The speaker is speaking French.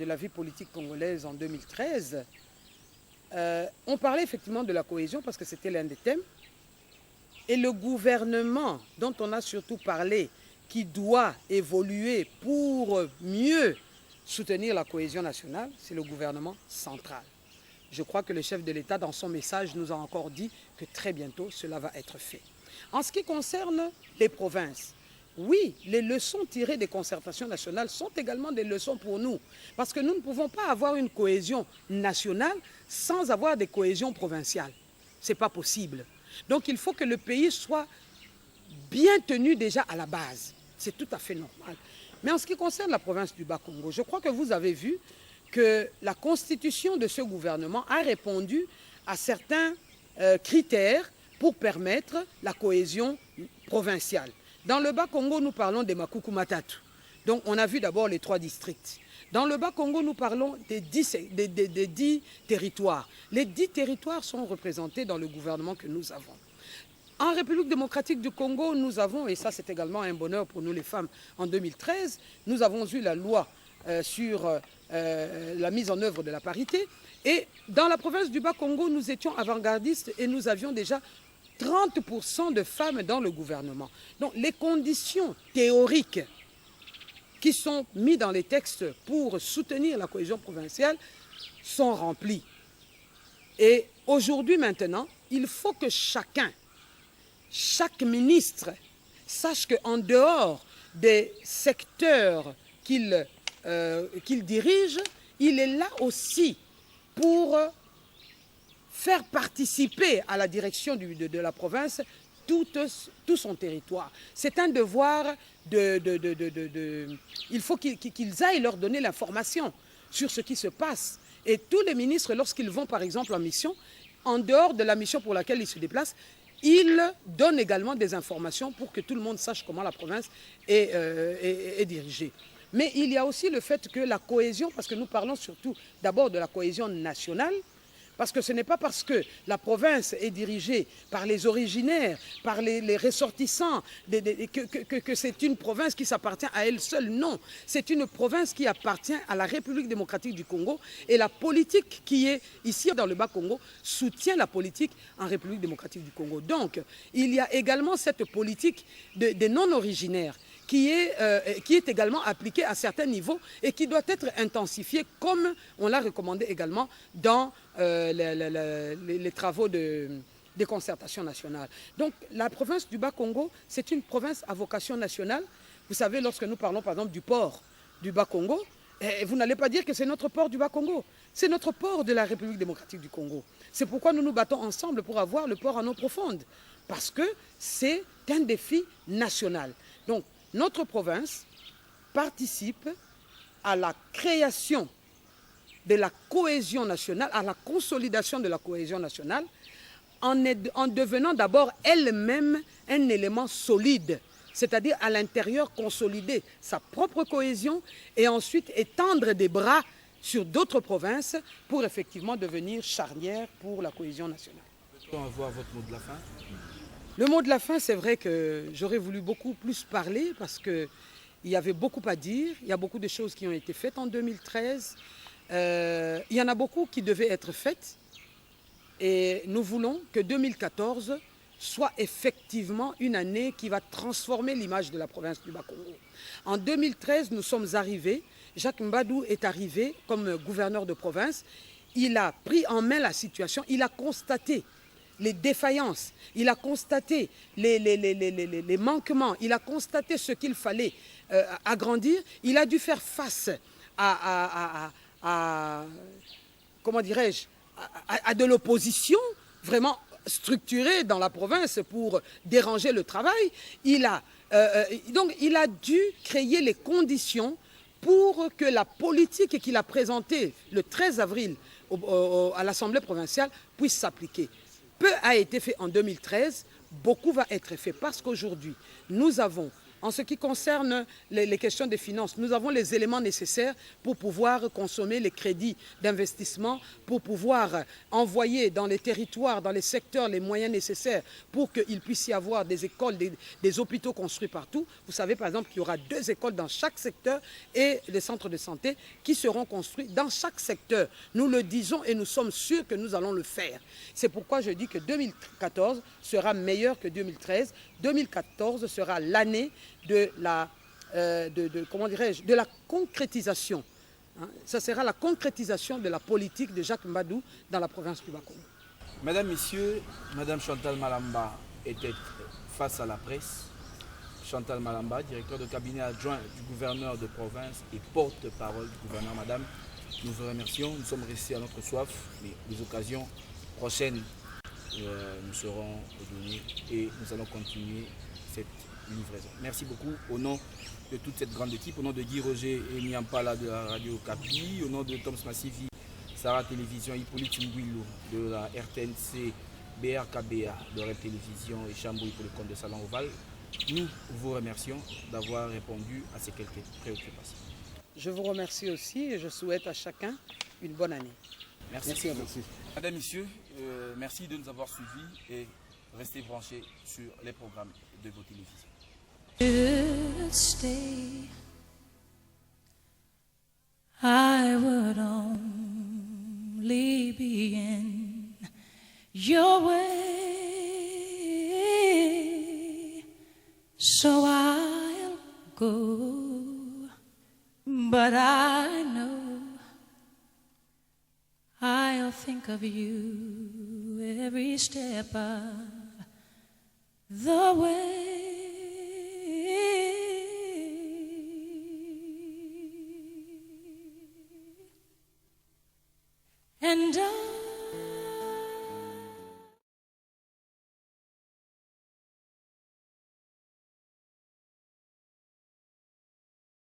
de la vie politique congolaise en 2013, on parlait effectivement de la cohésion parce que c'était l'un des thèmes. Et le gouvernement dont on a surtout parlé, qui doit évoluer pour mieux soutenir la cohésion nationale, c'est le gouvernement central. Je crois que le chef de l'État, dans son message, nous a encore dit que très bientôt, cela va être fait. En ce qui concerne les provinces, oui, les leçons tirées des concertations nationales sont également des leçons pour nous. Parce que nous ne pouvons pas avoir une cohésion nationale sans avoir des cohésions provinciales. Ce n'est pas possible. Donc il faut que le pays soit bien tenu déjà à la base. C'est tout à fait normal. Mais en ce qui concerne la province du Bas-Congo, je crois que vous avez vu que la constitution de ce gouvernement a répondu à certains critères pour permettre la cohésion provinciale. Dans le Bas-Congo, nous parlons des Makuku Matatu. Donc on a vu d'abord les 3 districts. Dans le Bas-Congo, nous parlons des 10 territoires. Les 10 territoires sont représentés dans le gouvernement que nous avons. En République démocratique du Congo, nous avons, et ça c'est également un bonheur pour nous les femmes, en 2013, nous avons eu la loi sur la mise en œuvre de la parité. Et dans la province du Bas-Congo, nous étions avant-gardistes et nous avions déjà 30% de femmes dans le gouvernement. Donc les conditions théoriques qui sont mises dans les textes pour soutenir la cohésion provinciale sont remplies. Et aujourd'hui maintenant, il faut que chaque ministre sache qu'en dehors des secteurs qu'il dirige, il est là aussi pour faire participer à la direction de la province tout son territoire. C'est un devoir il faut qu'ils aillent leur donner l'information sur ce qui se passe. Et tous les ministres, lorsqu'ils vont par exemple en mission, en dehors de la mission pour laquelle ils se déplacent, ils donnent également des informations pour que tout le monde sache comment la province est dirigée. Mais il y a aussi le fait que la cohésion, parce que nous parlons surtout d'abord de la cohésion nationale, parce que ce n'est pas parce que la province est dirigée par les originaires, par les ressortissants, que c'est une province qui s'appartient à elle seule. Non, c'est une province qui appartient à la République démocratique du Congo. Et la politique qui est ici dans le Bas-Congo soutient la politique en République démocratique du Congo. Donc, il y a également cette politique des non-originaires qui est également appliquée à certains niveaux et qui doit être intensifiée comme on l'a recommandé également dans les travaux des concertations nationales. Donc la province du Bas-Congo, c'est une province à vocation nationale. Vous savez, lorsque nous parlons par exemple du port du Bas-Congo, vous n'allez pas dire que c'est notre port du Bas-Congo. C'est notre port de la République démocratique du Congo. C'est pourquoi nous nous battons ensemble pour avoir le port en eau profonde. Parce que c'est un défi national. Donc notre province participe à la création de la cohésion nationale, à la consolidation de la cohésion nationale, en devenant d'abord elle-même un élément solide, c'est-à-dire à l'intérieur consolider sa propre cohésion et ensuite étendre des bras sur d'autres provinces pour effectivement devenir charnière pour la cohésion nationale. Peut-on avoir votre mot de la fin ? Le mot de la fin, c'est vrai que j'aurais voulu beaucoup plus parler parce qu'il y avait beaucoup à dire. Il y a beaucoup de choses qui ont été faites en 2013. Il y en a beaucoup qui devaient être faites. Et nous voulons que 2014 soit effectivement une année qui va transformer l'image de la province du Bas-Congo. En 2013, nous sommes arrivés. Jacques Mbadou est arrivé comme gouverneur de province. Il a pris en main la situation. Il a constaté les défaillances, il a constaté les manquements, il a constaté ce qu'il fallait agrandir. Il a dû faire face comment dirais-je, à de l'opposition vraiment structurée dans la province pour déranger le travail. Donc il a dû créer les conditions pour que la politique qu'il a présentée le 13 avril à l'Assemblée provinciale puisse s'appliquer. Peu a été fait en 2013, beaucoup va être fait parce qu'aujourd'hui, nous avons En ce qui concerne les questions des finances, nous avons les éléments nécessaires pour pouvoir consommer les crédits d'investissement, pour pouvoir envoyer dans les territoires, dans les secteurs, les moyens nécessaires pour qu'il puisse y avoir des écoles, des hôpitaux construits partout. Vous savez par exemple qu'il y aura 2 écoles dans chaque secteur et des centres de santé qui seront construits dans chaque secteur. Nous le disons et nous sommes sûrs que nous allons le faire. C'est pourquoi je dis que 2014 sera meilleur que 2013. 2014 sera l'année de la, comment dirais-je, de la concrétisation. Ça sera la concrétisation de la politique de Jacques Mbadou dans la province du Bakongo. Mesdames, Messieurs, Madame Chantal Malamba était face à la presse. Chantal Malamba, directeur de cabinet adjoint du gouverneur de province et porte-parole du gouverneur. Madame, nous vous remercions. Nous sommes restés à notre soif, mais les occasions prochaines nous seront données et nous allons continuer cette livraison. Merci beaucoup au nom de toute cette grande équipe, au nom de Guy Roger et Miampala de la radio Capi, au nom de Toms Massivi, Sarah Télévision, Hippolyte Ngouilou de la RTNC, BRKBA de Red Télévision et Chambouille pour le compte de Salon Oval. Nous vous remercions d'avoir répondu à ces quelques préoccupations. Je vous remercie aussi et je souhaite à chacun une bonne année. Merci à vous. Mesdames, Messieurs, merci de nous avoir suivis et restez branchés sur les programmes de vos télévisions. I would only be in your way, so I'll go, but I know I'll think of you every step of the way. And